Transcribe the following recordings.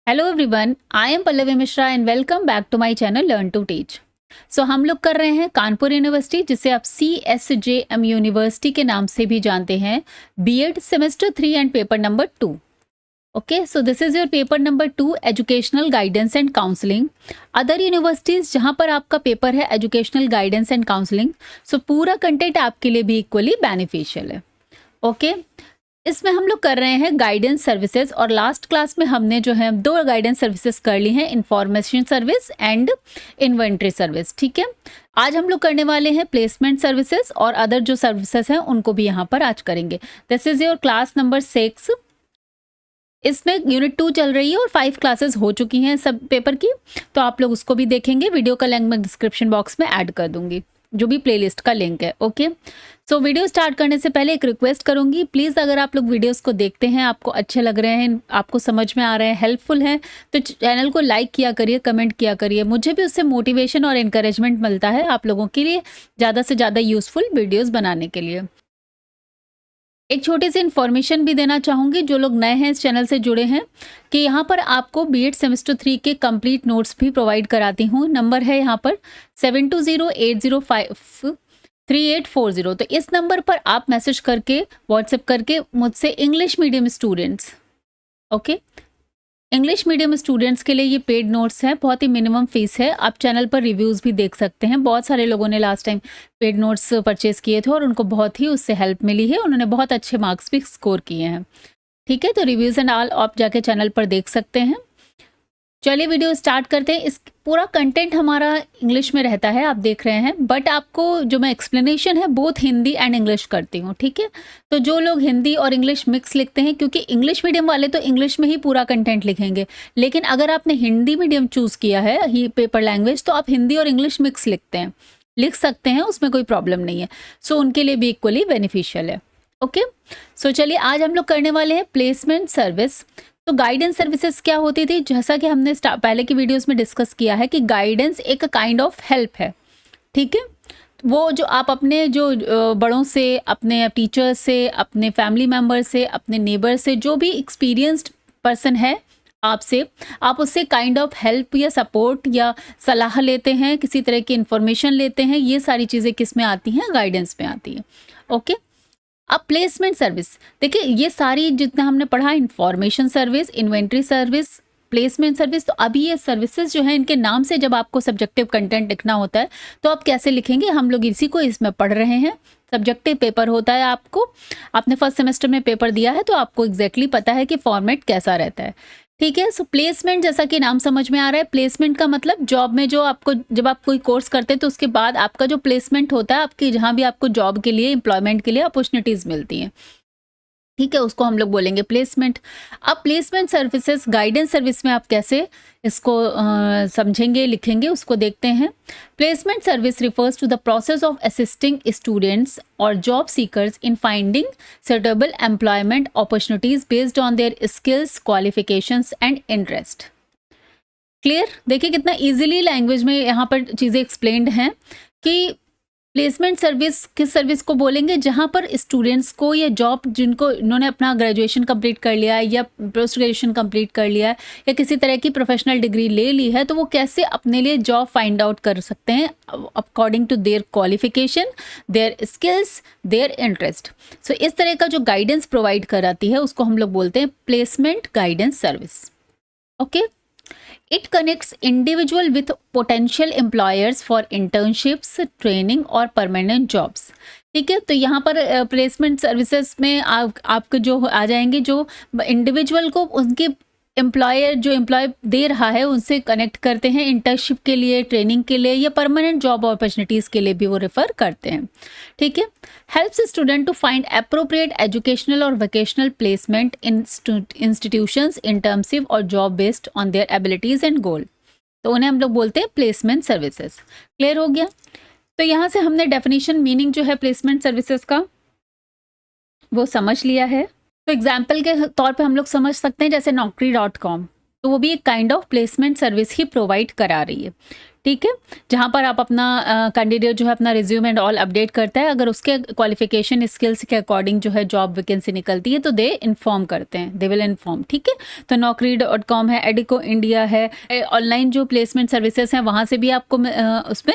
Hello everyone, I am Pallavi Mishra and welcome back to my channel learn to teach. So हम लोग कर रहे हैं कानपुर यूनिवर्सिटी, जिसे आप CSJM यूनिवर्सिटी के नाम से भी जानते हैं, B Ed semester 3 and paper number 2। Okay, so this is your paper number 2, educational guidance and counselling. Other universities जहां पर आपका पेपर है educational guidance and counselling, so पूरा कंटेंट आपके लिए भी इक्वली बेनिफिशियल है। ओके, इसमें हम लोग कर रहे हैं गाइडेंस सर्विसेज, और लास्ट क्लास में हमने जो है 2 गाइडेंस सर्विसेज कर ली हैं, information service and inventory service. ठीक है, आज हम लोग करने वाले हैं प्लेसमेंट सर्विसेज, और अदर जो सर्विसेज हैं उनको भी यहाँ पर आज करेंगे। This is your class number 6। इसमें यूनिट 2 चल रही है और 5 क्लासेस हो चुकी हैं सब पेपर की, तो आप लोग उसको भी देखेंगे। वीडियो का लिंक मैं डिस्क्रिप्शन बॉक्स में ऐड कर दूंगी, जो भी प्लेलिस्ट का लिंक है। ओके, सो वीडियो स्टार्ट करने से पहले एक रिक्वेस्ट करूंगी, प्लीज़ अगर आप लोग वीडियोस को देखते हैं, आपको अच्छे लग रहे हैं, आपको समझ में आ रहे हैं, हेल्पफुल हैं, तो चैनल को लाइक किया करिए, कमेंट किया करिए। मुझे भी उससे मोटिवेशन और इनकरेजमेंट मिलता है आप लोगों के लिए ज़्यादा से ज़्यादा यूज़फुल वीडियोज़ बनाने के लिए। एक छोटी सी इन्फॉर्मेशन भी देना चाहूँगी, जो लोग नए हैं इस चैनल से जुड़े हैं, कि यहाँ पर आपको बीएड सेमेस्टर 3 के कंप्लीट नोट्स भी प्रोवाइड कराती हूँ। नंबर है यहाँ पर 7208053840। तो इस नंबर पर आप मैसेज करके, व्हाट्सएप करके मुझसे English medium students, okay, English medium students के लिए ये पेड नोट्स हैं, बहुत ही मिनिमम फीस है। आप चैनल पर रिव्यूज़ भी देख सकते हैं, बहुत सारे लोगों ने last time paid notes purchase किए थे और उनको बहुत ही उससे हेल्प मिली है, उन्होंने बहुत अच्छे मार्क्स भी स्कोर किए हैं। ठीक है, तो रिव्यूज़ एंड ऑल आप जाके चैनल पर देख सकते हैं। चलिए वीडियो स्टार्ट करते हैं। इस पूरा कंटेंट हमारा इंग्लिश में रहता है, आप देख रहे हैं, बट आपको जो मैं एक्सप्लेनेशन है बोथ हिंदी एंड इंग्लिश करती हूँ। ठीक है, तो जो लोग हिंदी और इंग्लिश मिक्स लिखते हैं, क्योंकि इंग्लिश मीडियम वाले तो इंग्लिश में ही पूरा कंटेंट लिखेंगे, लेकिन अगर आपने हिंदी मीडियम चूज़ किया है ही पेपर लैंग्वेज, तो आप हिंदी और इंग्लिश मिक्स लिख सकते हैं, उसमें कोई प्रॉब्लम नहीं है। सो उनके लिए भी इक्वली बेनिफिशियल है। ओके, सो चलिए आज हम लोग करने वाले हैं प्लेसमेंट सर्विस। तो गाइडेंस सर्विसेज क्या होती थी, जैसा कि हमने पहले की वीडियोस में डिस्कस किया है कि गाइडेंस एक काइंड ऑफ हेल्प है। ठीक है, वो जो आप अपने जो बड़ों से, अपने टीचर से, अपने फैमिली मेम्बर से, अपने नेबर से, जो भी एक्सपीरियंस्ड पर्सन है आपसे, आप उससे काइंड ऑफ हेल्प या सपोर्ट या सलाह लेते हैं, किसी तरह की इंफॉर्मेशन लेते हैं। ये सारी चीज़ें किस में आती हैं, गाइडेंस में आती हैं। ओके, अब प्लेसमेंट सर्विस देखिए, ये सारी जितना हमने पढ़ा, information service, inventory service, placement service, तो अभी ये सर्विसेज जो है, इनके नाम से जब आपको सब्जेक्टिव कंटेंट लिखना होता है तो आप कैसे लिखेंगे, हम लोग इसी को इसमें पढ़ रहे हैं। सब्जेक्टिव पेपर होता है, आपने फर्स्ट सेमेस्टर में पेपर दिया है, तो आपको एग्जैक्टली पता है कि फॉर्मेट कैसा रहता है। ठीक है, सो प्लेसमेंट, जैसा कि नाम समझ में आ रहा है, प्लेसमेंट का मतलब जॉब में जो आपको, जब आप कोई कोर्स करते हैं तो उसके बाद आपका जो प्लेसमेंट होता है, आपकी जहाँ भी आपको जॉब के लिए, एम्प्लॉयमेंट के लिए अपॉर्चुनिटीज़ मिलती हैं। ठीक है, उसको हम लोग बोलेंगे प्लेसमेंट। अब प्लेसमेंट सर्विसेज गाइडेंस सर्विस में आप कैसे इसको समझेंगे, लिखेंगे, उसको देखते हैं। Placement service refers to the process of assisting students और job seekers in finding suitable employment opportunities based on their skills, qualifications and interest. Clear, देखिए कितना इजीली लैंग्वेज में यहाँ पर चीज़ें एक्सप्लेन्ड हैं कि प्लेसमेंट सर्विस किस सर्विस को बोलेंगे, जहाँ पर स्टूडेंट्स को या जॉब, जिनको इन्होंने अपना ग्रेजुएशन कंप्लीट कर लिया है या पोस्ट ग्रेजुएशन कंप्लीट कर लिया है या किसी तरह की प्रोफेशनल डिग्री ले ली है, तो वो कैसे अपने लिए जॉब फाइंड आउट कर सकते हैं according to their qualification, their skills, their interest. So इस तरह का जो गाइडेंस प्रोवाइड कराती है, उसको हम लोग बोलते हैं placement guidance service. Okay, It connects individual with potential employers for internships, training और permanent jobs। ठीक है, तो यहाँ पर प्लेसमेंट सर्विसेज में आपके जो आ जाएंगे, जो इंडिविजुअल को उनके एम्प्लॉयर, जो एम्प्लॉय दे रहा है, उनसे कनेक्ट करते हैं इंटर्नशिप के लिए, ट्रेनिंग के लिए या परमानेंट जॉब अपॉर्चुनिटीज़ के लिए भी वो रेफर करते हैं। ठीक है, helps student to find appropriate educational और vocational placement in institutions, internship और job based on their abilities and goal. तो उन्हें हम लोग बोलते हैं प्लेसमेंट सर्विसेज। क्लियर हो गया? तो यहाँ से हमने डेफिनेशन, मीनिंग जो है प्लेसमेंट सर्विसेज का, वो समझ लिया है। तो एग्जाम्पल के तौर पे हम लोग समझ सकते हैं, जैसे Naukri.com। तो वो भी एक kind of placement service he provide करा रही है, ठीक है। जहाँ पर आप अपना कैंडिडेट जो है अपना रिज्यूम एंड ऑल अपडेट करता है, अगर उसके क्वालिफिकेशन स्किल्स के अकॉर्डिंग जो है जॉब वैकेंसी निकलती है तो दे इन्फॉर्म करते हैं, दे विल इन्फॉर्म, ठीक है। तो naukri.com है, एडिको इंडिया है, ऑनलाइन जो प्लेसमेंट सर्विसेज हैं वहाँ से भी आपको उसमें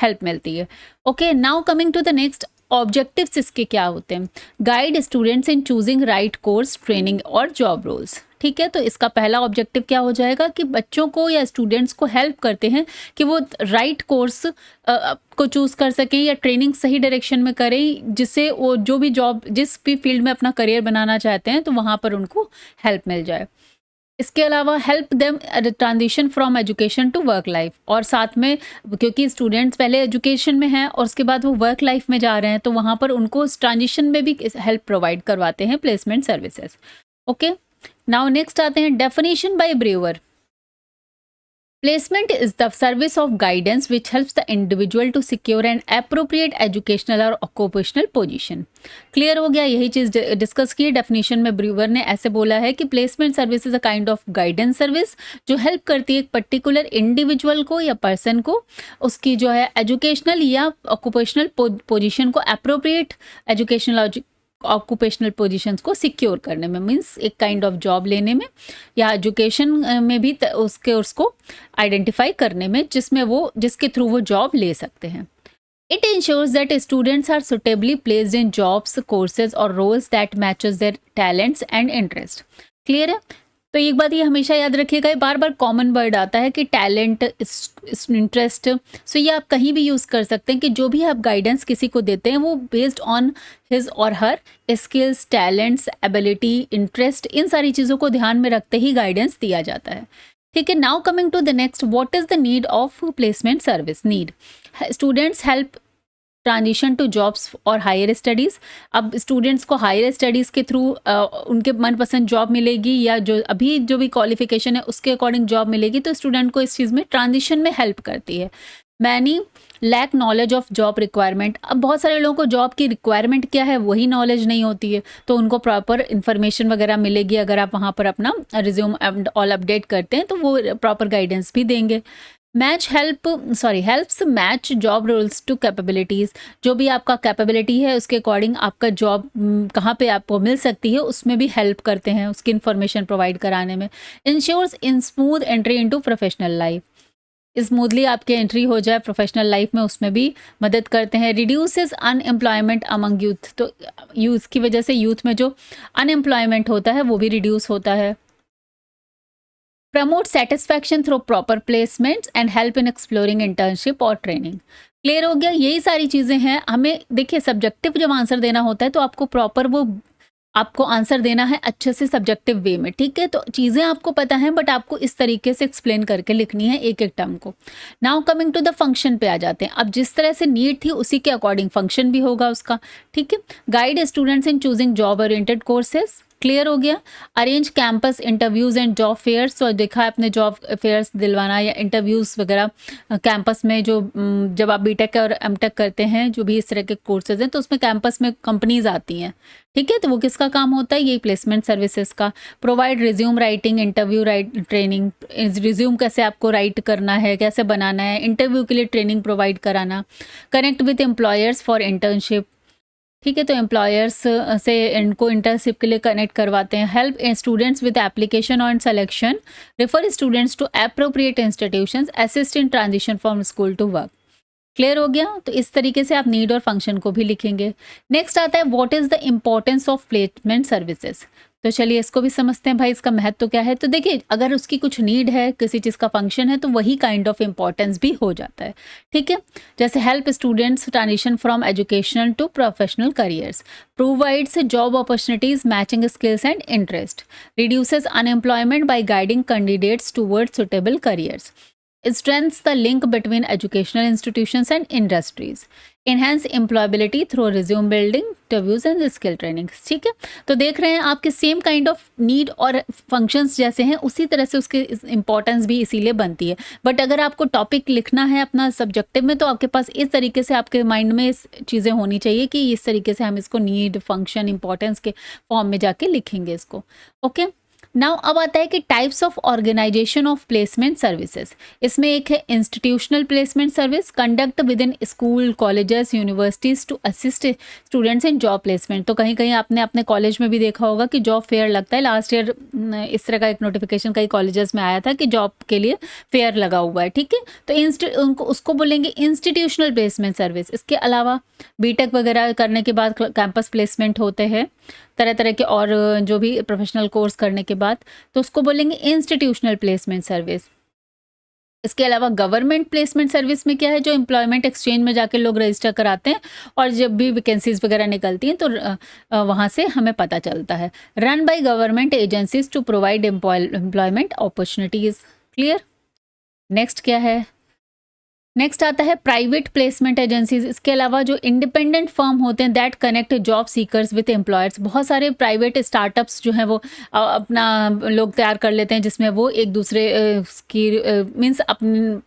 हेल्प मिलती है। Okay, now coming to the next, objectives इसके क्या होते हैं। Guide students in choosing right course, training और जॉब रोल्स, ठीक है। तो इसका पहला ऑब्जेक्टिव क्या हो जाएगा कि बच्चों को या स्टूडेंट्स को हेल्प करते हैं कि वो राइट कोर्स को चूज़ कर सकें या ट्रेनिंग सही डायरेक्शन में करें, जिससे वो जो भी जॉब जिस भी फील्ड में अपना करियर बनाना चाहते हैं तो वहाँ पर उनको हेल्प मिल जाए। इसके अलावा help them transition from education to work life, और साथ में क्योंकि स्टूडेंट्स पहले एजुकेशन में हैं और उसके बाद वो वर्क लाइफ में जा रहे हैं तो वहाँ पर उनको उस ट्रांजिशन में भी हेल्प प्रोवाइड करवाते हैं placement services. Okay, now next आते हैं definition by Brewer. Placement is the service of guidance which helps the individual to secure an appropriate educational or occupational position. Clear हो गया, यही चीज़ डिस्कस की। डेफिनेशन में Brewer ने ऐसे बोला है कि placement service is a kind of guidance service जो हेल्प करती है एक पर्टिकुलर इंडिविजुअल को या पर्सन को उसकी जो है एजुकेशनल या ऑक्यूपेशनल पोजीशन को अप्रोप्रिएट एजुकेशनल ऑक्यूपेशनल पोजीशंस को सिक्योर करने में, मींस एक काइंड ऑफ जॉब लेने में या एजुकेशन में भी उसको आइडेंटिफाई करने में जिसके थ्रू वो जॉब ले सकते हैं। It ensures that students are suitably placed in jobs, courses or roles that matches their talents and interest. Clear है? तो एक बात ये हमेशा याद रखिएगा, बार बार कॉमन वर्ड आता है कि टैलेंट, इंटरेस्ट। सो ये आप कहीं भी यूज़ कर सकते हैं कि जो भी आप गाइडेंस किसी को देते हैं वो बेस्ड ऑन हिज और her skills, talents, ability, interest, इन सारी चीज़ों को ध्यान में रखते ही गाइडेंस दिया जाता है, ठीक है। Now coming to the next, what is the need of placement service. Need, students help transition to jobs और हायर स्टडीज़। अब स्टूडेंट्स को हायर स्टडीज़ के थ्रू उनके मनपसंद जॉब मिलेगी या जो भी क्वालिफिकेशन है उसके अकॉर्डिंग जॉब मिलेगी, तो स्टूडेंट को इस चीज़ में ट्रांजिशन में हेल्प करती है। Many lack knowledge of job requirement. अब बहुत सारे लोगों को जॉब की रिक्वायरमेंट क्या है वही नॉलेज नहीं होती है, तो उनको प्रॉपर इन्फॉर्मेशन वगैरह मिलेगी अगर आप वहाँ पर अपना रिज्यूम एंड ऑल अपडेट करते हैं तो वो प्रॉपर गाइडेंस भी देंगे। Helps match job roles to capabilities. जो भी आपका कैपेबिलिटी है उसके अकॉर्डिंग आपका जॉब कहाँ पे आपको मिल सकती है उसमें भी हेल्प करते हैं, उसकी इन्फॉर्मेशन प्रोवाइड कराने में। Ensures in smooth entry into professional life, smoothly आपके एंट्री हो जाए प्रोफेशनल लाइफ में, उसमें भी मदद करते हैं। रिड्यूसेस अनएम्प्लॉयमेंट अमंग यूथ, तो यूथ की वजह से यूथ में जो अनएम्प्लॉयमेंट होता है वो भी रिड्यूस होता है। Promote satisfaction through proper placements and help in exploring internship और ट्रेनिंग। क्लियर हो गया, यही सारी चीज़ें हैं। हमें देखिए सब्जेक्टिव जब आंसर देना होता है तो आपको प्रॉपर वो आपको आंसर देना है अच्छे से सब्जेक्टिव वे में, ठीक है। तो चीज़ें आपको पता हैं बट आपको इस तरीके से एक्सप्लेन करके लिखनी है एक एक टर्म को। Now coming to the function पे आ जाते हैं। अब जिस तरह से नीड थी उसी के अकॉर्डिंग फंक्शन भी होगा उसका, ठीक है। Guide students in choosing job oriented courses, clear हो गया। Arrange campus interviews and job fairs, तो देखा है अपने जॉब फेयर्स दिलवाना या इंटरव्यूज़ वगैरह कैंपस में जो जब आप बीटेक और एमटेक करते हैं जो भी इस तरह के कोर्सेज हैं तो उसमें कैंपस में कंपनीज आती हैं, ठीक है। तो वो किसका काम होता है, यही प्लेसमेंट सर्विसेज का। Provide resume writing, interview training, resume कैसे आपको राइट करना है, कैसे बनाना है, इंटरव्यू के लिए ट्रेनिंग प्रोवाइड कराना। Connect with employers for internship, ठीक है। तो एम्प्लॉयर्स से इनको इंटर्नशिप के लिए कनेक्ट करवाते हैं। हेल्प स्टूडेंट्स विद एप्लीकेशन और selection, refer students to appropriate institutions, assist in transition from school to work. Clear हो गया, तो इस तरीके से आप नीड और फंक्शन को भी लिखेंगे। नेक्स्ट आता है what is the importance of placement services. तो चलिए इसको भी समझते हैं भाई इसका महत्व क्या है। तो देखिए अगर उसकी कुछ नीड है, किसी चीज़ का फंक्शन है तो वही काइंड ऑफ इम्पोर्टेंस भी हो जाता है, ठीक है। जैसे help students transition from educational to professional careers, provides job opportunities matching skills and interest, reduces unemployment by guiding candidates towards suitable careers, strengthens the link between educational institutions and industries, enhance employability through resume building, interviews and skill training, ठीक है। तो देख रहे हैं आपके same kind of need और functions जैसे हैं उसी तरह से उसकी इंपॉर्टेंस भी इसीलिए बनती है। बट अगर आपको टॉपिक लिखना है अपना सब्जेक्टिव में तो आपके पास इस तरीके से आपके माइंड में चीज़ें होनी चाहिए कि इस तरीके से हम इसको नीड, फंक्शन, इंपॉर्टेंस के फॉर्म में जाके लिखेंगे इसको, ओके। नाउ अब आता है कि types of organisation of placement services. इसमें एक है institutional placement service, conduct within school, colleges, universities to assist students in job placement. तो कहीं कहीं आपने अपने कॉलेज में भी देखा होगा कि जॉब फेयर लगता है। लास्ट ईयर इस तरह का एक नोटिफिकेशन कई कॉलेजेस में आया था कि जॉब के लिए फेयर लगा हुआ है, ठीक है। तो उनको उसको बोलेंगे इंस्टीट्यूशनल प्लेसमेंट सर्विस। इसके अलावा बीटेक वगैरह करने के बाद कैंपस प्लेसमेंट होते हैं तरह तरह के, और जो भी प्रोफेशनल कोर्स करने के बाद, तो उसको बोलेंगे इंस्टीट्यूशनल प्लेसमेंट सर्विस। इसके अलावा गवर्नमेंट प्लेसमेंट सर्विस में क्या है, जो एम्प्लॉयमेंट एक्सचेंज में जाके लोग रजिस्टर कराते हैं और जब भी वैकेंसीज वगैरह निकलती हैं तो वहाँ से हमें पता चलता है। Run by government agencies to provide employment opportunities. Clear. Next क्या है, नेक्स्ट आता है प्राइवेट प्लेसमेंट एजेंसीज। इसके अलावा जो इंडिपेंडेंट फर्म होते हैं that connect job seekers with employers. बहुत सारे प्राइवेट स्टार्टअप्स जो हैं वो अपना लोग तैयार कर लेते हैं, जिसमें वो एक दूसरे की मीन्स अपने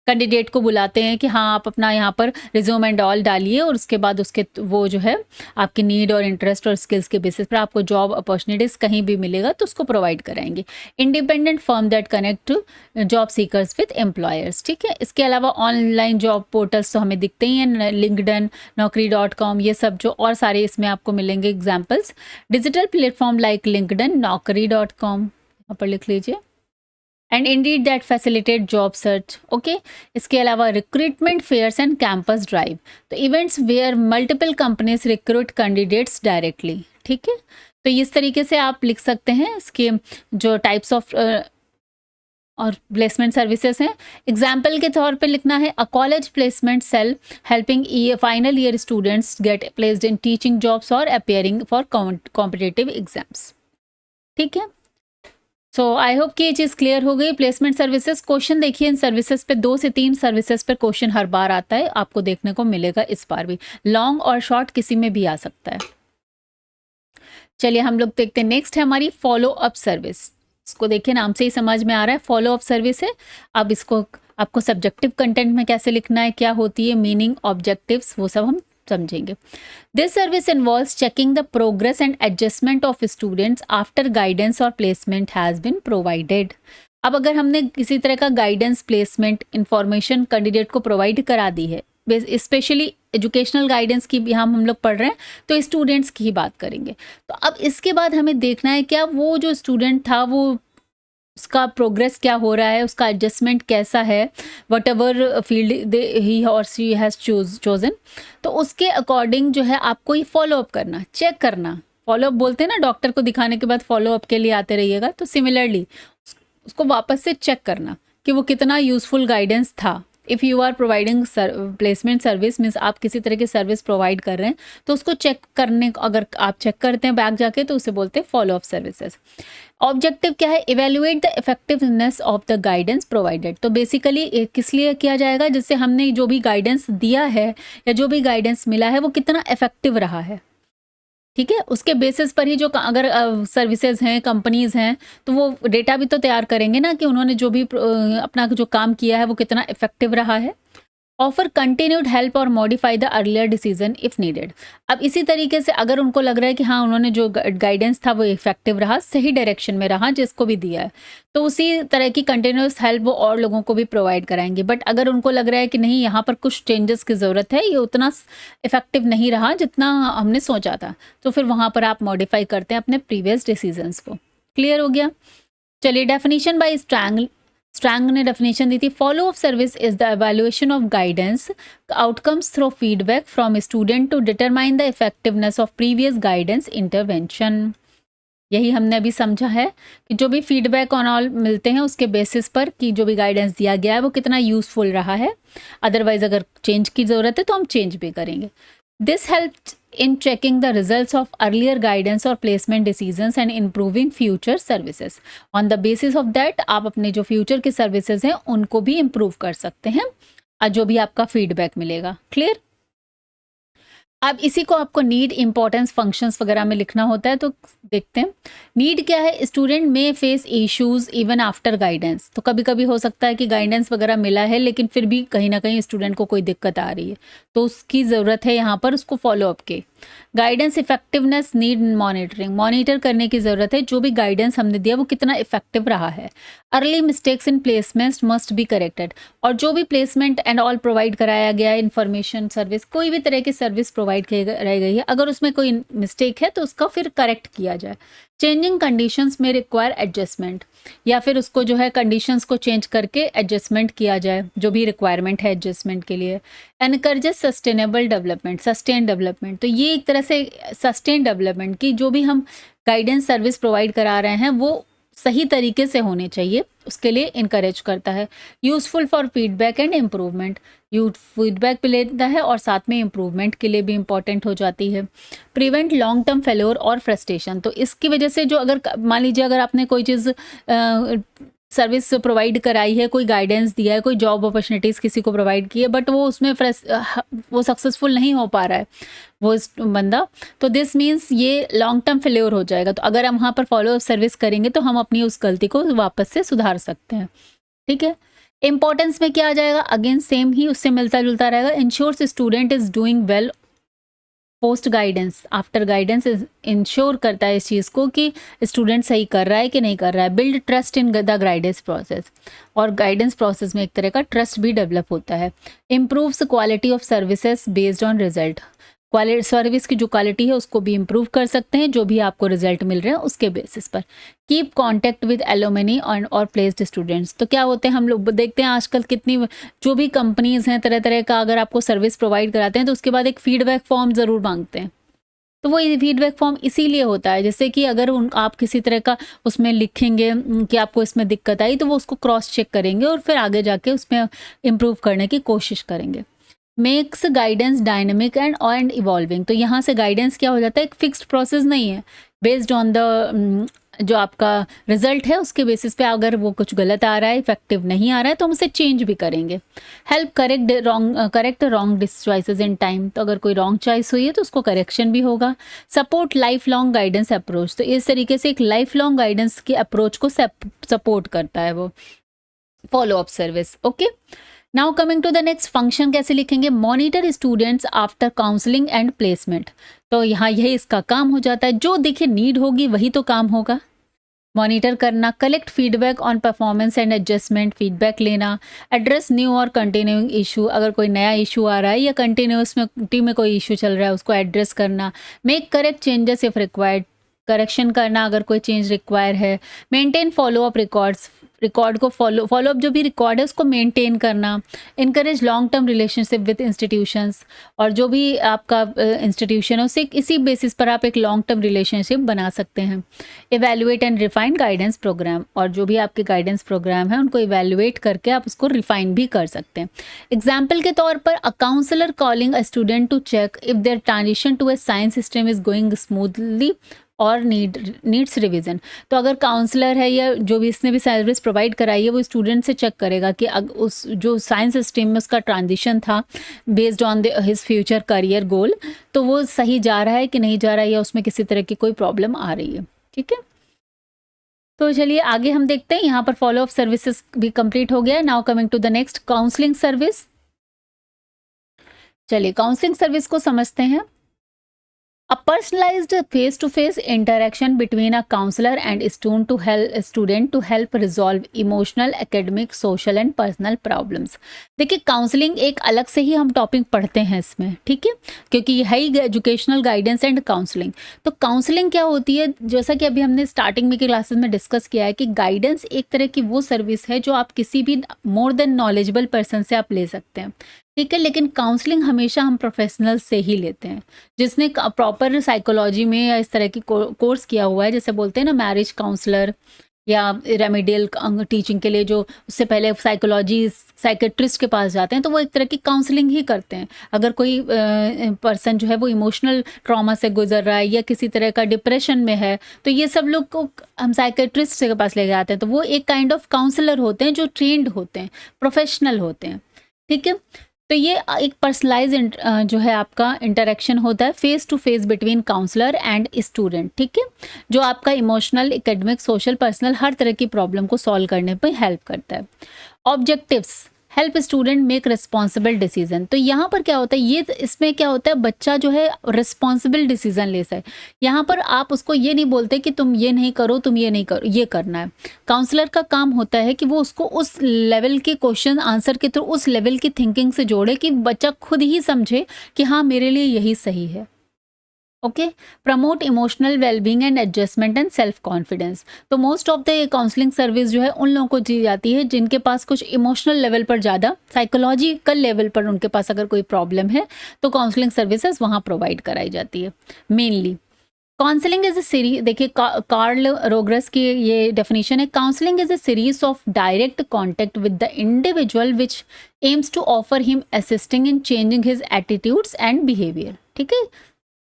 कैंडिडेट को बुलाते हैं कि हाँ आप अपना यहाँ पर रिज्यूम एंड ऑल डालिए, और उसके बाद उसके वो जो है आपकी नीड और इंटरेस्ट और स्किल्स के बेसिस पर आपको जॉब अपॉर्चुनिटीज़ कहीं भी मिलेगा तो उसको प्रोवाइड कराएंगे। Independent firm that connect job seekers with employers, ठीक है। इसके अलावा ऑनलाइन जॉब पोर्टल्स तो हमें दिखते ही हैं, लिंक्डइन, naukri.com, ये सब जो और सारे इसमें आपको मिलेंगे examples. Digital platform like LinkedIn, naukri.com यहाँ पर लिख लीजिए, and Indeed that facilitate job search, okay. इसके अलावा recruitment fairs and campus drive, तो events where multiple companies recruit candidates directly, ठीक है। तो इस तरीके से आप लिख सकते हैं इसके जो टाइप्स ऑफ और प्लेसमेंट सर्विसेज हैं। एग्जाम्पल के तौर पे लिखना है a college placement cell helping final year students get placed in teaching jobs और अपियरिंग फॉर कॉम्पिटिटिव एग्जाम्स, ठीक है। सो आई होप कि ये चीज़ क्लियर हो गई। प्लेसमेंट सर्विसेज, क्वेश्चन देखिए इन सर्विसेज पे 2 से 3 सर्विसेज पर क्वेश्चन हर बार आता है, आपको देखने को मिलेगा इस बार भी। लॉन्ग और शॉर्ट किसी में भी आ सकता है। चलिए हम लोग देखते हैं, नेक्स्ट है हमारी फॉलो अप सर्विस। इसको देखिए नाम से ही समझ में आ रहा है फॉलो अप सर्विस है। अब इसको आपको सब्जेक्टिव कंटेंट में कैसे लिखना है, क्या होती है, मीनिंग, ऑब्जेक्टिव्स, वो सब हम समझेंगे। This service involves checking the progress and adjustment of students after guidance और प्लेसमेंट हैज बीन प्रोवाइडेड। अब अगर हमने किसी तरह का गाइडेंस, प्लेसमेंट इंफॉर्मेशन कैंडिडेट को प्रोवाइड करा दी है, स्पेशली एजुकेशनल गाइडेंस की यहाँ हम लोग पढ़ रहे हैं तो स्टूडेंट्स की ही बात करेंगे। तो अब इसके बाद हमें देखना है क्या वो जो स्टूडेंट था वो उसका प्रोग्रेस क्या हो रहा है, उसका एडजस्टमेंट कैसा है, वट एवर फील्ड ही और सी हैज़ चोजन, तो उसके अकॉर्डिंग जो है आपको ये फॉलोअप करना, चेक करना। फॉलोअप बोलते हैं ना, डॉक्टर को दिखाने के बाद फॉलोअप के लिए आते रहिएगा, तो सिमिलरली उसको वापस से चेक करना कि वो कितना यूजफुल गाइडेंस था। If you are providing placement service means आप किसी तरह की सर्विस प्रोवाइड कर रहे हैं, तो उसको चेक करने, अगर आप चेक करते हैं बैक जाके, तो उसे बोलते हैं फॉलो अप सर्विसेज। ऑब्जेक्टिव क्या है, evaluate the effectiveness of the guidance provided. तो बेसिकली किस लिए किया जाएगा, जिससे हमने जो भी गाइडेंस दिया है या जो भी गाइडेंस मिला है वो कितना इफेक्टिव रहा है, ठीक है। उसके बेसिस पर ही जो अगर सर्विसेज हैं, कंपनीज हैं, तो वो डेटा भी तो तैयार करेंगे ना कि उन्होंने जो भी अपना जो काम किया है वो कितना इफेक्टिव रहा है। ऑफर कंटिन्यूड हेल्प और modify the earlier decision if needed. अब इसी तरीके से अगर उनको लग रहा है कि हाँ उन्होंने जो गाइडेंस था वो इफेक्टिव रहा, सही डायरेक्शन में रहा जिसको भी दिया है, तो उसी तरह की कंटिन्यूस हेल्प वो और लोगों को भी प्रोवाइड कराएंगे। बट अगर उनको लग रहा है कि नहीं यहाँ पर कुछ चेंजेस की ज़रूरत है, ये उतना इफेक्टिव नहीं रहा जितना हमने सोचा था, तो फिर वहाँ पर आप मॉडिफाई करते हैं अपने प्रीवियस डिसीजंस को। क्लियर हो गया। चलिए डेफिनेशन बाय स्ट्रैंग ने डेफिनेशन दी थी, follow up service is the evaluation of guidance outcomes through feedback from student to determine the effectiveness of previous guidance intervention. यही हमने अभी समझा है कि जो भी फीडबैक ऑन ऑल मिलते हैं उसके बेसिस पर कि जो भी गाइडेंस दिया गया है वो कितना यूजफुल रहा है, अदरवाइज अगर चेंज की ज़रूरत है तो हम चेंज भी करेंगे। This help in checking the results of earlier guidance or placement decisions and improving future services. On the basis of that आप अपने जो future के services हैं उनको भी improve कर सकते हैं, जो भी आपका feedback मिलेगा। Clear? अब इसी को आपको नीड, इम्पोर्टेंस, फंक्शंस वगैरह में लिखना होता है, तो देखते हैं। नीड क्या है? स्टूडेंट में face issues even after guidance. तो कभी कभी हो सकता है कि गाइडेंस वगैरह मिला है लेकिन फिर भी कहीं ना कहीं स्टूडेंट को कोई दिक्कत आ रही है, तो उसकी ज़रूरत है यहाँ पर उसको फॉलोअप के। Guidance effectiveness need monitoring, monitor करने की ज़रूरत है जो भी गाइडेंस हमने दिया वो कितना इफेक्टिव रहा है। Early mistakes in placements must be corrected, और जो भी प्लेसमेंट एंड ऑल प्रोवाइड कराया गया है, इन्फॉर्मेशन सर्विस, कोई भी तरह की सर्विस प्रोवाइड की रह गई है, अगर उसमें कोई मिस्टेक है तो उसका फिर करेक्ट किया जाए। चेंजिंग कंडीशंस में रिक्वायर एडजस्टमेंट, या फिर उसको जो है कंडीशंस को चेंज करके एडजस्टमेंट किया जाए, जो भी रिक्वायरमेंट है एडजस्टमेंट के लिए। Encourages sustainable development, sustain development, तो ये एक तरह से सस्टेन डेवलपमेंट की जो भी हम गाइडेंस सर्विस प्रोवाइड करा रहे हैं वो सही तरीके से होने चाहिए, उसके लिए इनकरेज करता है। Useful for feedback and improvement, feedback भी लेता है और साथ में इम्प्रूवमेंट के लिए भी इम्पॉर्टेंट हो जाती है। प्रिवेंट लॉन्ग टर्म फेल्योर और फ्रस्ट्रेशन, तो इसकी वजह से जो अगर मान लीजिए अगर आपने कोई चीज़ सर्विस प्रोवाइड कराई है, कोई गाइडेंस दिया है, कोई जॉब अपॉर्चुनिटीज़ किसी को प्रोवाइड की है, बट वो उसमें वो सक्सेसफुल नहीं हो पा रहा है वो बंदा, तो दिस मीन्स ये लॉन्ग टर्म फेल्योर हो जाएगा। तो अगर हम वहाँ पर फॉलो अप सर्विस करेंगे तो हम अपनी उस गलती को वापस से सुधार सकते हैं। ठीक है। इंपॉर्टेंस में क्या आ जाएगा? अगेन सेम ही, उससे मिलता जुलता रहेगा। Ensures student is doing well post guidance, after guidance ensure करता है इस चीज़ को कि स्टूडेंट सही कर रहा है कि नहीं कर रहा है। Build trust in the guidance process, और गाइडेंस प्रोसेस में एक तरह का ट्रस्ट भी डेवलप होता है। Improves quality of services based on result, quality service की जो क्वालिटी है उसको भी इम्प्रूव कर सकते हैं जो भी आपको रिजल्ट मिल रहे हैं उसके बेसिस पर। कीप कॉन्टैक्ट विद एलुमनी और प्लेस्ड स्टूडेंट्स, तो क्या होते हैं हम लोग देखते हैं आजकल कितनी जो भी कंपनीज हैं तरह तरह का अगर आपको सर्विस प्रोवाइड कराते हैं तो उसके बाद एक फीडबैक फॉर्म ज़रूर मांगते हैं। तो वो फीडबैक फॉर्म इसीलिए होता है जैसे कि अगर आप किसी तरह का उसमें लिखेंगे कि आपको इसमें दिक्कत आई तो वो उसको क्रॉस चेक करेंगे और फिर आगे जाके उसमें इम्प्रूव करने की कोशिश करेंगे। Makes guidance dynamic and evolving, तो यहाँ से गाइडेंस क्या हो जाता है, एक फिक्स्ड प्रोसेस नहीं है, बेस्ड ऑन द जो आपका रिजल्ट है उसके बेसिस पे अगर वो कुछ गलत आ रहा है, इफेक्टिव नहीं आ रहा है तो हम उसे चेंज भी करेंगे। Help correct wrong choices in time, तो अगर कोई रॉन्ग चॉइस हुई है तो उसको करेक्शन भी होगा। Support life long guidance approach, तो इस तरीके से एक लाइफ लॉन्ग गाइडेंस की अप्रोच को सपोर्ट करता है वो follow up service. Okay, now coming to the next function, कैसे लिखेंगे? Monitor students after counselling and placement, तो यहाँ यही इसका काम हो जाता है। जो देखिए नीड होगी वही तो काम होगा, मॉनिटर करना। Collect feedback on performance and adjustment, feedback लेना। एड्रेस न्यू और कंटिन्यूइंग इशू, अगर कोई नया इशू आ रहा है या कंटिन्यूस में टीम में कोई इशू चल रहा है उसको एड्रेस करना। Make correct changes if required, correction करना अगर कोई चेंज रिक्वायर है। Maintain follow up records, record को फॉलो अप जो भी रिकॉर्ड है उसको मेंटेन करना। Encourage long term relationship with institutions, और जो भी आपका इंस्टीट्यूशन है उससे इसी बेसिस पर आप एक लॉन्ग टर्म रिलेशनशिप बना सकते हैं। Evaluate and refine guidance programme, और जो भी आपके गाइडेंस प्रोग्राम है उनको इवेल्युएट करके आप उसको रिफाइन भी कर सकते हैं। एग्जाम्पल के तौर पर, a counsellor calling a student to check if their transition to a science system is going smoothly और नीड्स रिवीजन, तो अगर काउंसलर है या जो भी इसने भी सर्विस प्रोवाइड कराई है वो स्टूडेंट से चेक करेगा कि उस जो साइंस स्ट्रीम में उसका ट्रांजिशन था based on his future career goal, तो वो सही जा रहा है कि नहीं जा रहा है या उसमें किसी तरह की कोई प्रॉब्लम आ रही है। ठीक है, तो चलिए आगे हम देखते हैं। यहाँ पर फॉलो अप सर्विसेज भी कंप्लीट हो गया। Now coming to the next, counselling service. चलिए काउंसलिंग सर्विस को समझते हैं। A personalized face-to-face interaction between a counselor and student to help resolve emotional, academic, social and personal problems। देखिए counselling एक अलग से ही हम टॉपिक पढ़ते हैं इसमें, ठीक है, क्योंकि ये है ही एजुकेशनल गाइडेंस एंड काउंसलिंग। तो काउंसलिंग क्या होती है, जैसा कि अभी हमने स्टार्टिंग में के क्लासेस में डिस्कस किया है कि गाइडेंस एक तरह की वो सर्विस है जो आप किसी भी मोर देन नॉलेजेबल पर्सन से आप ले सकते हैं, ठीक है। लेकिन काउंसलिंग हमेशा हम प्रोफेशनल से ही लेते हैं जिसने प्रॉपर साइकोलॉजी में या इस तरह की कोर्स किया हुआ है, जैसे बोलते हैं ना मैरिज काउंसलर या रेमेडियल टीचिंग के लिए जो उससे पहले साइकोलॉजी साइकेट्रिस्ट के पास जाते हैं तो वो एक तरह की काउंसलिंग ही करते हैं। अगर कोई पर्सन जो है वो इमोशनल ट्रॉमा से गुजर रहा है या किसी तरह का डिप्रेशन में है तो ये सब लोग को हम साइकेट्रिस्ट के पास ले जाते हैं, तो वो एक काइंड ऑफ काउंसलर होते हैं जो ट्रेंड होते हैं, प्रोफेशनल होते हैं, ठीक है। तो ये एक पर्सनलाइज जो है आपका इंटरेक्शन होता है face to face between counsellor and student, ठीक है, जो आपका इमोशनल, एकेडमिक, सोशल, पर्सनल हर तरह की प्रॉब्लम को सॉल्व करने पे हेल्प करता है। Objectives, help student make responsible decision. तो यहाँ पर क्या होता है, ये इसमें क्या होता है, बच्चा जो है रिस्पॉन्सिबल डिसीजन ले सके। यहाँ पर आप उसको ये नहीं बोलते कि तुम ये नहीं करो, तुम ये नहीं करो, ये करना है। काउंसलर का काम होता है कि वो उसको उस लेवल के क्वेश्चन आंसर के थ्रू उस लेवल की थिंकिंग से जोड़े कि बच्चा खुद ही समझे कि हाँ मेरे लिए यही सही है। Okay, promote emotional wellbeing and adjustment and self confidence. तो most of the counselling service जो है उन लोगों को दी जाती है जिनके पास कुछ इमोशनल लेवल पर ज़्यादा, साइकोलॉजिकल लेवल पर उनके पास अगर कोई प्रॉब्लम है तो काउंसलिंग सर्विसेज वहाँ प्रोवाइड कराई जाती है mainly. Counselling is a series, देखिए कार्ल रोगरस की ये डेफिनेशन है, counselling is a series of direct contact with the individual which aims to offer him assisting in changing his attitudes and behaviour, ठीक है,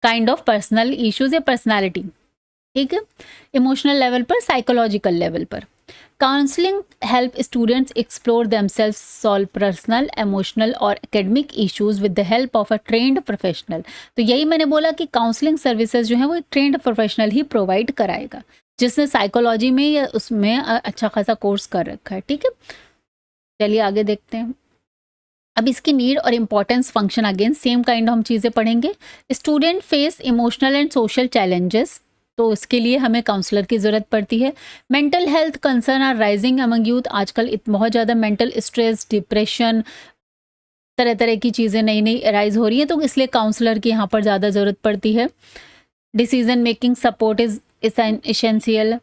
kind of personal issues या personality, ठीक है, emotional level पर, psychological level पर। Counselling help students explore themselves, solve personal, emotional और academic issues with the help of a trend professional. तो यही मैंने बोला कि काउंसलिंग सर्विसेज जो है वो एक ट्रेंड प्रोफेशनल ही प्रोवाइड कराएगा जिसने साइकोलॉजी में या उसमें अच्छा खासा कोर्स कर रखा है, ठीक है। चलिए आगे देखते हैं। अब इसकी नीड और importance, function, again same kind हम चीज़ें पढ़ेंगे। Student face emotional and social challenges, तो इसके लिए हमें काउंसलर की ज़रूरत पड़ती है। Mental health concern are rising among youth, आजकल बहुत ज़्यादा मेंटल स्ट्रेस, डिप्रेशन, तरह तरह की चीज़ें नई नई राइज हो रही हैं, तो इसलिए काउंसलर की यहाँ पर ज़्यादा ज़रूरत पड़ती है। Decision making support is essential.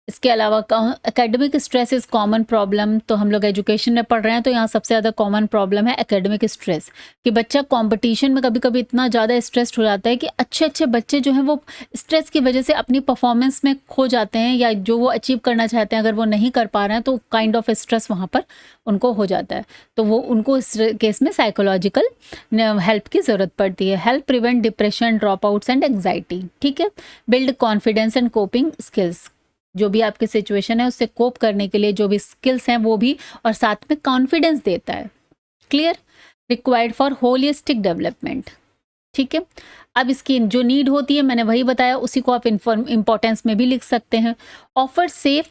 इसके अलावा academic stress is common problem, तो हम लोग एजुकेशन में पढ़ रहे हैं तो यहाँ सबसे ज़्यादा कॉमन प्रॉब्लम है एकेडमिक स्ट्रेस, कि बच्चा कंपटीशन में कभी कभी इतना ज़्यादा स्ट्रेस्ड हो जाता है कि अच्छे अच्छे बच्चे जो हैं वो स्ट्रेस की वजह से अपनी परफॉर्मेंस में खो जाते हैं, या जो वो अचीव करना चाहते हैं अगर वो नहीं कर पा रहे हैं तो काइंड ऑफ स्ट्रेस वहाँ पर उनको हो जाता है। तो वो उनको इस केस में साइकोलॉजिकल हेल्प की ज़रूरत पड़ती है। Help prevent depression, drop outs and anxiety, ठीक है। Build confidence and coping skills, जो भी आपकी सिचुएशन है उससे कोप करने के लिए जो भी स्किल्स हैं वो भी, और साथ में कॉन्फिडेंस देता है। Clear. Required for holistic development, ठीक है। अब इसकी जो नीड होती है मैंने वही बताया, उसी को आप इंपॉर्टेंस में भी लिख सकते हैं। Offer safe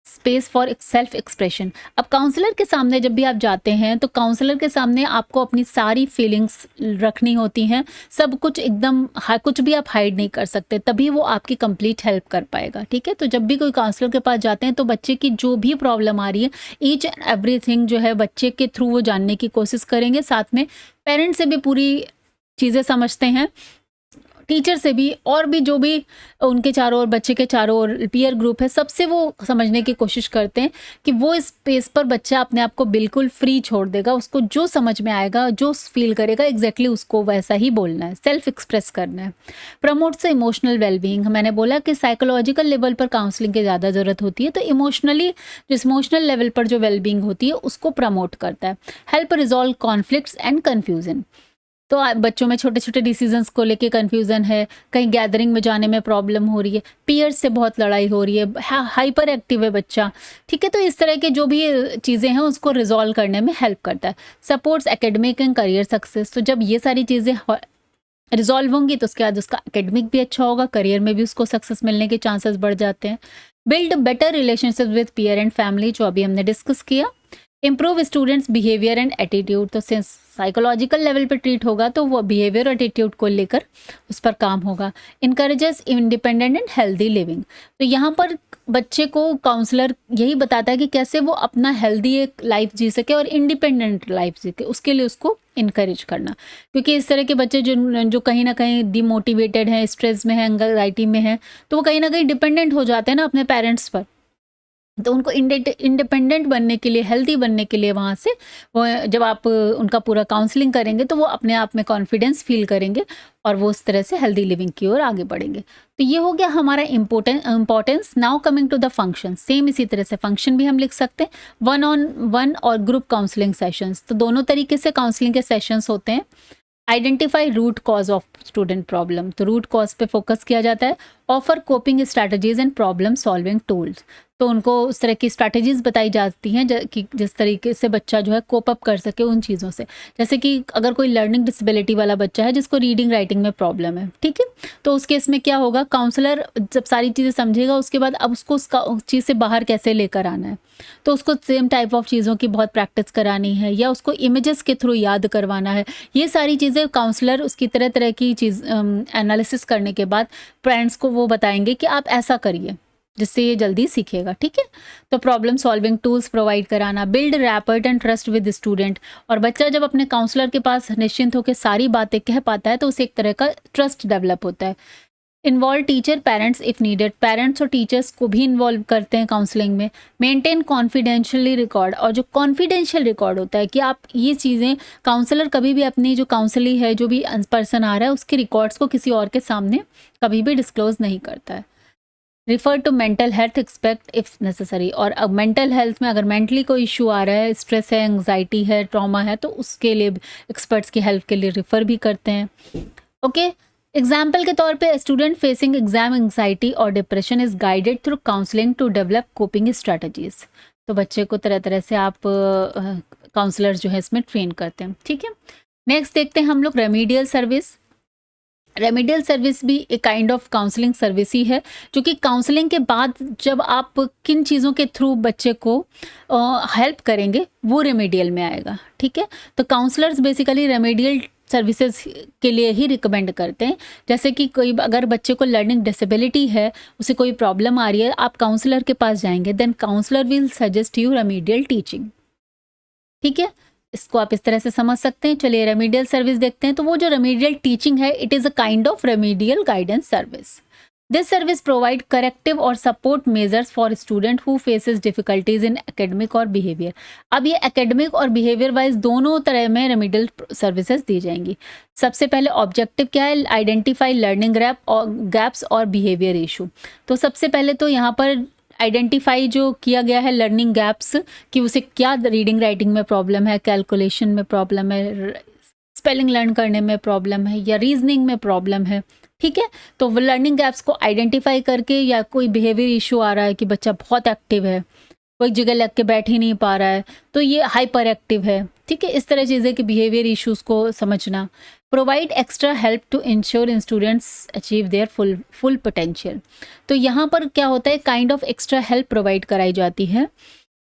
space for self expression. अब काउंसलर के सामने जब भी आप जाते हैं तो काउंसलर के सामने आपको अपनी सारी फीलिंग्स रखनी होती हैं, सब कुछ एकदम कुछ भी आप हाइड नहीं कर सकते, तभी वो आपकी कंप्लीट हेल्प कर पाएगा, ठीक है। तो जब भी कोई काउंसलर के पास जाते हैं तो बच्चे की जो भी प्रॉब्लम आ रही है, ईच एंड एवरीथिंग जो है बच्चे के थ्रू वो जानने की कोशिश करेंगे। साथ में पेरेंट्स से भी पूरी चीज़ें समझते हैं, टीचर से भी, और भी जो भी उनके चारों ओर, बच्चे के चारों ओर पीयर ग्रुप है, सबसे वो समझने की कोशिश करते हैं कि वो इस स्पेस पर बच्चा अपने आप को बिल्कुल फ्री छोड़ देगा, उसको जो समझ में आएगा, जो फील करेगा एग्जैक्टली उसको वैसा ही बोलना है, सेल्फ एक्सप्रेस करना है। प्रमोट्स इमोशनल वेलबींग, मैंने बोला कि साइकोलॉजिकल लेवल पर काउंसलिंग की ज़्यादा ज़रूरत होती है, तो इमोशनली जो इमोशनल लेवल पर जो वेलबींग होती है उसको प्रमोट करता है। Help resolve conflicts and confusion, तो बच्चों में छोटे छोटे डिसीजंस को लेके कन्फ्यूज़न है, कहीं गैदरिंग में जाने में प्रॉब्लम हो रही है, पीयर्स से बहुत लड़ाई हो रही है, हाइपर एक्टिव है बच्चा, ठीक है। तो इस तरह के जो भी चीज़ें हैं उसको रिजॉल्व करने में हेल्प करता है। Supports academic and career success, तो जब ये सारी चीज़ें रिजॉल्व होंगी तो उसके बाद उसका एकेडमिक भी अच्छा होगा, करियर में भी उसको सक्सेस मिलने के चांसेस बढ़ जाते हैं। Build better relationship with peer and family, जो अभी हमने डिस्कस किया। Improve students behaviour and attitude, तो साइकोलॉजिकल लेवल पे ट्रीट होगा तो वो बिहेवियर और एटीट्यूड को लेकर उस पर काम होगा। Encourages independent and healthy living, तो यहाँ पर बच्चे को काउंसलर यही बताता है कि कैसे वो अपना हेल्दी एक लाइफ जी सके और इंडिपेंडेंट लाइफ जी सके, उसके लिए उसको इनकरेज करना। क्योंकि इस तरह के बच्चे जो कहीं ना कहीं डिमोटिवेटेड हैं, स्ट्रेस में हैं, एंग्जाइटी में हैं, तो वो कहीं ना कहीं डिपेंडेंट हो जाते हैं ना अपने पेरेंट्स पर। तो उनको इंडिपेंडेंट बनने के लिए, हेल्दी बनने के लिए वहाँ से वो जब आप उनका पूरा काउंसलिंग करेंगे तो वो अपने आप में कॉन्फिडेंस फील करेंगे और वो उस तरह से हेल्दी लिविंग की ओर आगे बढ़ेंगे। तो ये हो गया हमारा importance. Now coming to the function, same इसी तरह से फंक्शन भी हम लिख सकते हैं। 1-on-1 और ग्रुप काउंसलिंग सेशंस, तो दोनों तरीके से काउंसलिंग के सेशंस होते हैं। Identify root cause of student problem, तो रूट कॉज पे फोकस किया जाता है। Offer coping strategies and problem solving tools, तो उनको उस तरह की स्ट्रैटेजीज़ बताई जाती हैं कि जिस तरीके से बच्चा जो है कोप अप कर सके उन चीज़ों से। जैसे कि अगर कोई लर्निंग डिसेबिलिटी वाला बच्चा है जिसको रीडिंग राइटिंग में प्रॉब्लम है, ठीक है? तो उस केस में क्या होगा, काउंसलर जब सारी चीज़ें समझेगा उसके बाद अब उसको उस चीज़ से बाहर कैसे लेकर आना है। तो उसको सेम टाइप ऑफ चीज़ों की बहुत प्रैक्टिस करानी है या उसको इमेजेस के थ्रू याद करवाना है। ये सारी चीज़ें काउंसलर उसकी तरह-तरह की चीज़ एनालिसिस करने के बाद पेरेंट्स को वो बताएँगे कि आप ऐसा करिए, जिससे ये जल्दी सीखेगा, ठीक है? तो प्रॉब्लम सॉल्विंग टूल्स प्रोवाइड कराना, build rapport and trust with student. और बच्चा जब अपने काउंसलर के पास निश्चिंत होकर सारी बातें कह पाता है तो उसे एक तरह का ट्रस्ट डेवलप होता है। Involve teacher parents if needed, parents और टीचर्स को भी इन्वॉल्व करते हैं काउंसलिंग में। मेंटेन कॉन्फिडेंशियली रिकॉर्ड, और जो कॉन्फिडेंशियल रिकॉर्ड होता है कि आप ये चीज़ें, काउंसलर कभी भी अपनी जो काउंसली है, जो भी पर्सन आ रहा है, उसके रिकॉर्ड्स को किसी और के सामने कभी भी डिस्क्लोज नहीं करता है। Refer to mental health expert if necessary, और अब मेंटल हेल्थ में अगर मेंटली कोई इशू आ रहा है, स्ट्रेस है, एंग्जाइटी है, ट्रॉमा है, तो उसके लिए एक्सपर्ट्स की हेल्प के लिए रिफ़र भी करते हैं। ओके, एग्जाम्पल के तौर पे स्टूडेंट फेसिंग एग्जाम एंग्जाइटी और depression is guided through counselling to develop coping strategies. तो बच्चे को तरह तरह से आप काउंसलर्स जो है इसमें ट्रेन करते हैं, ठीक है। नेक्स्ट देखते हैं हम लोग रेमीडियल सर्विस। रेमेडियल सर्विस भी एक काइंड ऑफ काउंसलिंग सर्विस ही है, जो कि काउंसलिंग के बाद जब आप किन चीज़ों के थ्रू बच्चे को हेल्प करेंगे वो रेमेडियल में आएगा, ठीक है। तो काउंसलर्स बेसिकली रेमेडियल सर्विसेज के लिए ही रिकमेंड करते हैं। जैसे कि कोई अगर बच्चे को लर्निंग डिसेबिलिटी है, उसे कोई प्रॉब्लम आ रही है, आप काउंसलर के पास जाएंगे, then counsellor will suggest you remedial teaching, ठीक है। इसको आप इस तरह से समझ सकते हैं। चलिए रेमेडियल सर्विस देखते हैं। तो वो जो रेमेडियल टीचिंग है, it is a kind of remedial guidance service. This service provide corrective और support measures for student who faces difficulties in academic और बिहेवियर। अब ये एकेडमिक और बिहेवियर वाइज दोनों तरह में रेमेडियल सर्विसेज दी जाएंगी। सबसे पहले ऑब्जेक्टिव क्या है, आइडेंटिफाई लर्निंग गैप्स और बिहेवियर इशू। तो सबसे पहले तो यहाँ पर आइडेंटिफाई जो किया गया है लर्निंग गैप्स, कि उसे क्या रीडिंग राइटिंग में प्रॉब्लम है, कैलकुलेशन में प्रॉब्लम है, स्पेलिंग लर्न करने में प्रॉब्लम है, या रीजनिंग में प्रॉब्लम है, ठीक है। तो वो लर्निंग गैप्स को आइडेंटिफाई करके, या कोई बिहेवियर इशू आ रहा है कि बच्चा बहुत एक्टिव है, कोई जगह लग के बैठ ही नहीं पा रहा है, तो ये हाइपर एक्टिव है, ठीक है। इस तरह चीज़ें कि बिहेवियर इश्यूज़ को समझना। Provide extra help to ensure students achieve their full potential. तो यहाँ पर क्या होता है, kind of extra help provide कराई जाती है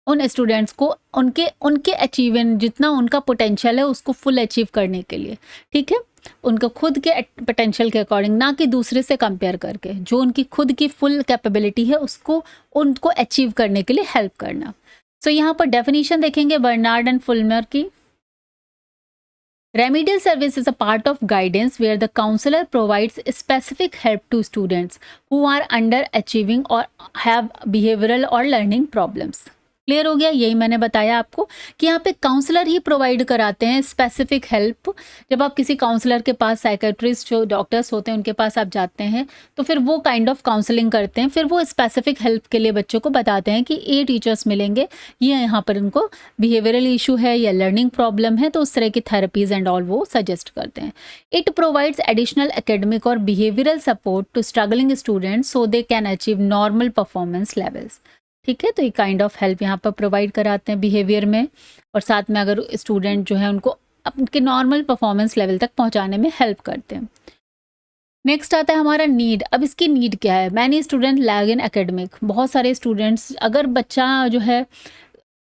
उन स्टूडेंट्स को, उनके अचीवमेंट, जितना उनका पोटेंशियल है उसको फुल अचीव करने के लिए, ठीक है। उनका खुद के पोटेंशियल के अकॉर्डिंग, ना कि दूसरे से कंपेयर करके, जो उनकी खुद की फुल कैपेबिलिटी है उसको उनको अचीव करने के लिए हेल्प करना। सो यहाँ पर डेफिनेशन देखेंगे बर्नार्ड एंड फुलमर की। Remedial service is a part of guidance where the counselor provides specific help to students who are underachieving or have behavioral or learning problems. Clear हो गया? यही मैंने बताया आपको कि यहाँ पे काउंसलर ही प्रोवाइड कराते हैं स्पेसिफिक हेल्प। जब आप किसी काउंसलर के पास, साइकेट्रिस्ट जो डॉक्टर्स होते हैं उनके पास आप जाते हैं, तो फिर वो काइंड ऑफ काउंसलिंग करते हैं, फिर वो स्पेसिफिक हेल्प के लिए बच्चों को बताते हैं कि ये टीचर्स मिलेंगे, ये यहाँ पर उनको बिहेवियरल इशू है या लर्निंग प्रॉब्लम है, तो उस तरह की थेरेपीज एंड ऑल वो सजेस्ट करते हैं। इट प्रोवाइड्स एडिशनल एकेडमिक और behavioural support to struggling students so they can achieve normal performance levels, ठीक है। तो ये काइंड ऑफ हेल्प यहाँ पर प्रोवाइड कराते हैं बिहेवियर में, और साथ में अगर स्टूडेंट जो है उनको अपने नॉर्मल परफॉर्मेंस लेवल तक पहुँचाने में हेल्प करते हैं। नेक्स्ट आता है हमारा नीड। अब इसकी नीड क्या है, मैनी स्टूडेंट लैग इन एकेडमिक। बहुत सारे स्टूडेंट्स, अगर बच्चा जो है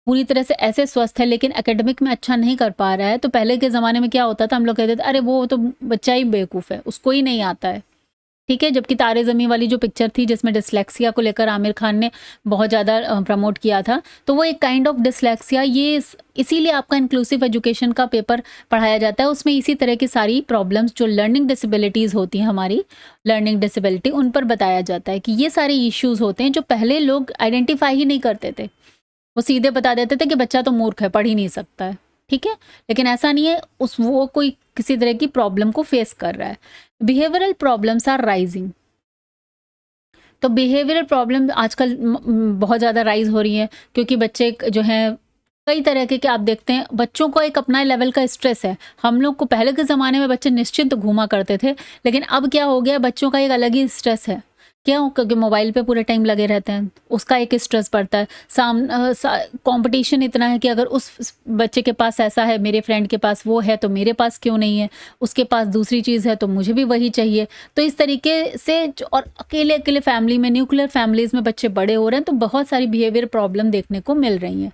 पूरी तरह से ऐसे स्वस्थ है लेकिन एकेडमिक में अच्छा नहीं कर पा रहा है, तो पहले के ज़माने में क्या होता था, हम लोग कहते थे अरे वो तो बच्चा ही बेवकूफ़ है, उसको ही नहीं आता है, ठीक है। जबकि तारे ज़मीं वाली जो पिक्चर थी जिसमें डिसलेक्सिया को लेकर आमिर खान ने बहुत ज़्यादा प्रमोट किया था, तो वो एक काइंड ऑफ डिसलेक्सिया, ये इसीलिए आपका इंक्लूसिव एजुकेशन का पेपर पढ़ाया जाता है। उसमें इसी तरह की सारी प्रॉब्लम्स जो लर्निंग डिसेबिलिटीज़ होती हैं, हमारी लर्निंग डिसेबिलिटी, उन पर बताया जाता है कि ये सारे इश्यूज़ होते हैं जो पहले लोग आइडेंटिफाई ही नहीं करते थे। वो सीधे बता देते थे कि बच्चा तो मूर्ख है, पढ़ ही नहीं सकता है, ठीक है। लेकिन ऐसा नहीं है, वो कोई किसी तरह की प्रॉब्लम को फेस कर रहा है। Behavioural problems are rising. तो बिहेवियरल प्रॉब्लम आजकल बहुत ज़्यादा राइज हो रही है, क्योंकि बच्चे जो हैं कई तरह के आप देखते हैं, बच्चों को एक अपना लेवल का स्ट्रेस है। हम लोग को पहले के ज़माने में बच्चे निश्चिंत घूमा करते थे, लेकिन अब क्या हो गया, बच्चों का एक अलग ही स्ट्रेस है। क्यों? क्योंकि मोबाइल पे पूरे टाइम लगे रहते हैं, उसका एक स्ट्रेस पड़ता है। कंपटीशन इतना है कि अगर उस बच्चे के पास ऐसा है, मेरे फ्रेंड के पास वो है, तो मेरे पास क्यों नहीं है? उसके पास दूसरी चीज़ है, तो मुझे भी वही चाहिए। तो इस तरीके से और अकेले-अकेले फैमिली में, न्यूक्लियर फैमिलीज़ में बच्चे बड़े हो रहे हैं, तो बहुत सारी बिहेवियर प्रॉब्लम देखने को मिल रही हैं।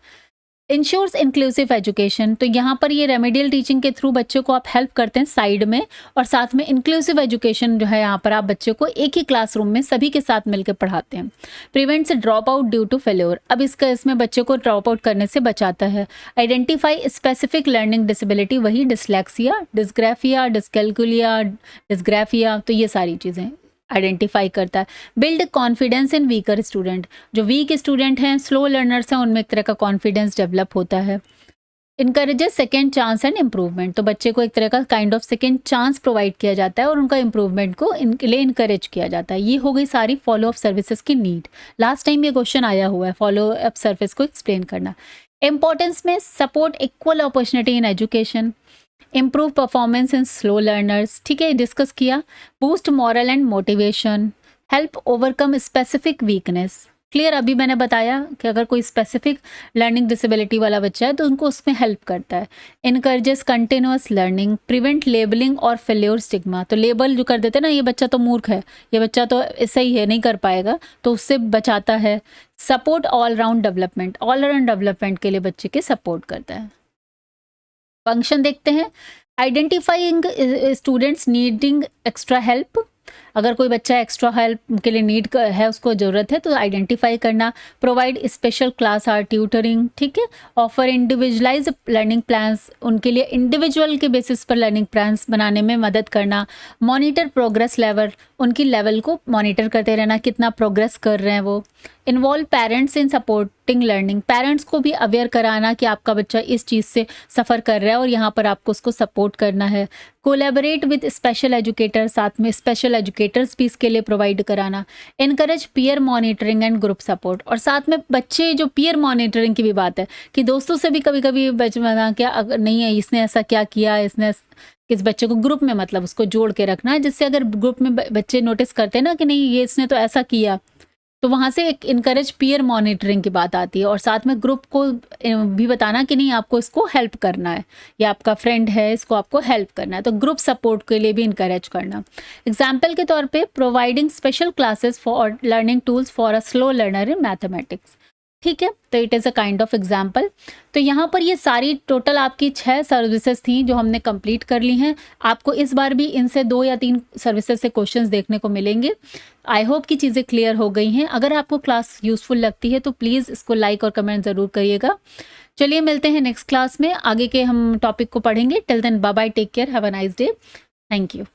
इंश्योर्स इंक्लूसिव एजुकेशन, तो यहाँ पर ये रेमेडियल टीचिंग के थ्रू बच्चों को आप हेल्प करते हैं साइड में, और साथ में इंक्लूसिव एजुकेशन जो है, यहाँ पर आप बच्चों को एक ही क्लासरूम में सभी के साथ मिलकर पढ़ाते हैं। Prevents drop out due to failure, अब इसमें बच्चों को ड्रॉप आउट करने से बचाता है। आइडेंटिफाई स्पेसिफिक लर्निंग डिसेबिलिटी, वही डिसलेक्सिया, डिस्ग्राफिया, डिस्कैल्कुलिया, डिस्ग्राफिया, तो ये सारी चीज़ें आइडेंटिफाई करता है। Build confidence in beaker student, जो वीक स्टूडेंट हैं, स्लो लर्नर्स हैं, उनमें एक तरह का कॉन्फिडेंस डेवलप होता है। Encourages second chance and improvement, तो बच्चे को एक तरह का kind of second chance provide किया जाता है और उनका इम्प्रूवमेंट को इनके लिए इनकरेज किया जाता है। ये हो गई सारी फॉलो अप सर्विसेज की नीड। लास्ट टाइम ये क्वेश्चन आया हुआ है, फॉलो अप सर्विस को एक्सप्लेन करना। इंपॉर्टेंस में support equal opportunity in education, improve performance in slow learners, ठीक है, डिस्कस किया। Boost moral and motivation, help overcome specific weakness, clear, अभी मैंने बताया कि अगर कोई स्पेसिफिक लर्निंग डिसेबिलिटी वाला बच्चा है तो उनको उसमें हेल्प करता है। Encourages continuous learning, prevent labelling और फेल्योर स्टिग्मा, तो लेबल जो कर देते हैं ना, ये बच्चा तो मूर्ख है, ये बच्चा तो ऐसा ही है, नहीं कर पाएगा, तो उससे बचाता है। Support all round development, all round development के लिए बच्चे के सपोर्ट करता है। फंक्शन देखते हैं। Identifying students needing extra help, अगर कोई बच्चा एक्स्ट्रा हेल्प के लिए नीड है, उसको ज़रूरत है, तो आइडेंटिफाई करना। Provide special class or tutoring, ठीक है। ऑफर इंडिविजुअलाइज लर्निंग प्लान्स, उनके लिए इंडिविजुअल के बेसिस पर लर्निंग प्लान्स बनाने में मदद करना। मॉनिटर प्रोग्रेस लेवल, उनकी लेवल को मॉनिटर करते रहना, कितना प्रोग्रेस कर रहे हैं वो। इन्वॉल्व पेरेंट्स इन सपोर्टिंग लर्निंग, पेरेंट्स को भी अवेयर कराना कि आपका बच्चा इस चीज़ से सफ़र कर रहा है और यहाँ पर आपको उसको सपोर्ट करना है। कोलैबोरेट विद स्पेशल एजुकेटर, साथ में स्पेशल एजुकेटर्स भी इसके लिए प्रोवाइड कराना। Encourage peer monitoring and group support, और साथ में बच्चे जो पीयर मॉनिटरिंग की भी बात है कि दोस्तों से भी कभी कभी बच्चा क्या अगर नहीं है, इसने ऐसा क्या किया, इसने किस बच्चे को ग्रुप में मतलब उसको जोड़ के रखना है, जिससे अगर ग्रुप में बच्चे नोटिस करते हैं ना कि नहीं ये इसने तो ऐसा किया, तो वहाँ से एक इनकरेज पीयर मॉनिटरिंग की बात आती है। और साथ में ग्रुप को भी बताना कि नहीं आपको इसको हेल्प करना है, या आपका फ्रेंड है इसको आपको हेल्प करना है, तो ग्रुप सपोर्ट के लिए भी इनकरेज करना। एग्जाम्पल के तौर पे providing special classes for learning tools for a slow learner in mathematics, ठीक है, तो it is a kind of example. तो यहाँ पर ये सारी टोटल आपकी 6 सर्विसेज थी जो हमने कंप्लीट कर ली हैं। आपको इस बार भी इनसे 2 या 3 सर्विसेज से क्वेश्चंस देखने को मिलेंगे। आई होप कि चीज़ें क्लियर हो गई हैं। अगर आपको क्लास यूज़फुल लगती है तो प्लीज़ इसको लाइक और कमेंट ज़रूर करिएगा। चलिए मिलते हैं नेक्स्ट क्लास में, आगे के हम टॉपिक को पढ़ेंगे। Till then bye bye, take care, have a nice day, thank you.